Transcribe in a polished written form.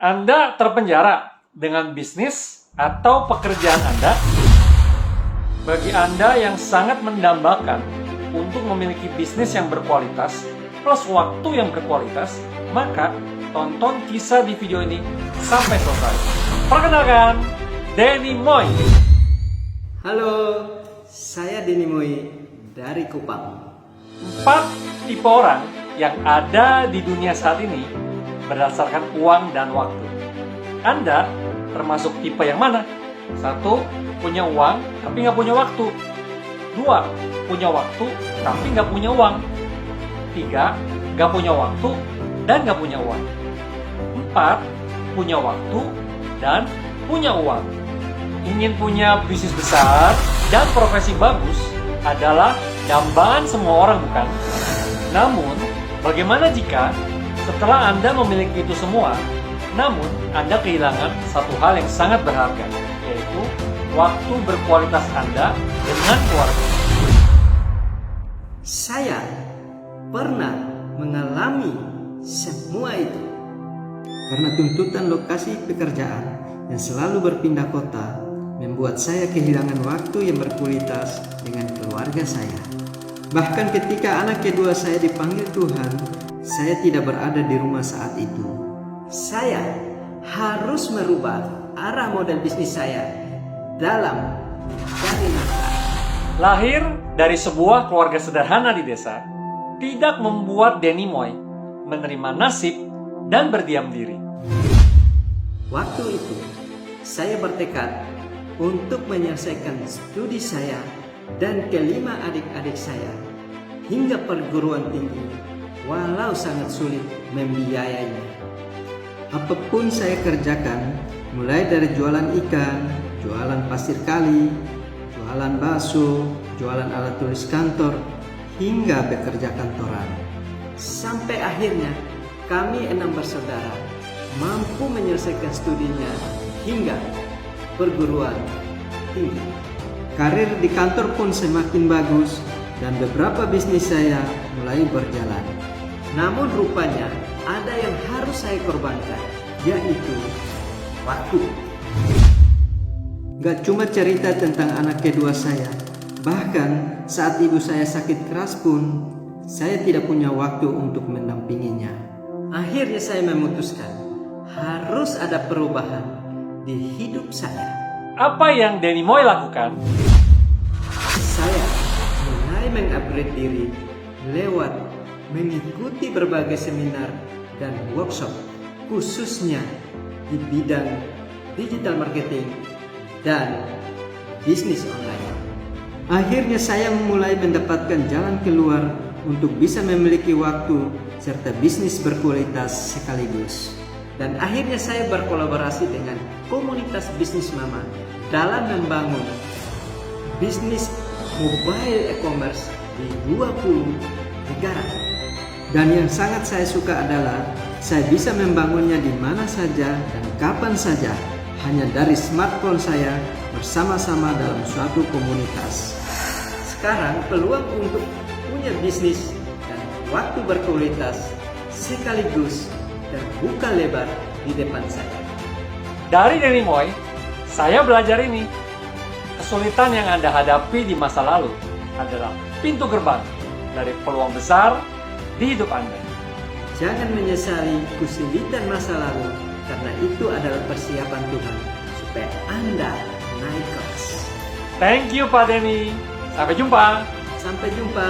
Anda terpenjara dengan bisnis atau pekerjaan Anda? Bagi Anda yang sangat mendambakan untuk memiliki bisnis yang berkualitas plus waktu yang berkualitas, maka tonton kisah di video ini sampai selesai. Perkenalkan, Denny Moy. Halo, saya Denny Moy dari Kupang. 4 tipe orang yang ada di dunia saat ini berdasarkan uang dan waktu. Anda termasuk tipe yang mana? 1. Punya uang tapi nggak punya waktu. 2. Punya waktu tapi nggak punya uang. 3. Nggak punya waktu dan nggak punya uang. 4. Punya waktu dan punya uang. Ingin punya bisnis besar dan profesi bagus adalah dambaan semua orang, bukan? Namun, bagaimana jika setelah Anda memiliki itu semua, namun Anda kehilangan satu hal yang sangat berharga, yaitu waktu berkualitas Anda dengan keluarga? Saya pernah mengalami semua itu. Karena tuntutan lokasi pekerjaan yang selalu berpindah kota membuat saya kehilangan waktu yang berkualitas dengan keluarga saya. Bahkan ketika anak kedua saya dipanggil Tuhan, saya tidak berada di rumah saat itu. Saya harus merubah arah model bisnis saya dalam mencari nafkah. Lahir dari sebuah keluarga sederhana di desa, tidak membuat Denny Moy menerima nasib dan berdiam diri. Waktu itu, saya bertekad untuk menyelesaikan studi saya dan kelima adik-adik saya hingga perguruan tinggi, walau sangat sulit membiayainya. Apapun saya kerjakan, mulai dari jualan ikan, jualan pasir kali, jualan bakso, jualan alat tulis kantor, hingga bekerja kantoran. Sampai akhirnya kami 6 bersaudara mampu menyelesaikan studinya hingga perguruan tinggi. Karir di kantor pun semakin bagus dan beberapa bisnis saya mulai berjalan. Namun rupanya ada yang harus saya korbankan, yaitu waktu. Gak cuma cerita tentang anak kedua saya, bahkan saat ibu saya sakit keras pun saya tidak punya waktu untuk mendampinginya. Akhirnya saya memutuskan harus ada perubahan di hidup saya. Apa yang Denny Moy lakukan? Saya mulai mengupgrade diri lewat mengikuti berbagai seminar dan workshop, khususnya di bidang digital marketing dan bisnis online. Akhirnya saya mulai mendapatkan jalan keluar untuk bisa memiliki waktu serta bisnis berkualitas sekaligus. Dan akhirnya saya berkolaborasi dengan komunitas bisnis mama dalam membangun bisnis mobile e-commerce di 20 negara. Dan yang sangat saya suka adalah saya bisa membangunnya di mana saja dan kapan saja hanya dari smartphone saya bersama-sama dalam suatu komunitas. Sekarang peluang untuk punya bisnis dan waktu berkualitas sekaligus terbuka lebar di depan saya. Dari Denny Moy, saya belajar ini. Kesulitan yang Anda hadapi di masa lalu adalah pintu gerbang dari peluang besar di hidup Anda. Jangan menyesali kesulitan masa lalu, karena itu adalah persiapan Tuhan supaya Anda naik kelas. Thank you Pak Denny. Sampai jumpa. Sampai jumpa.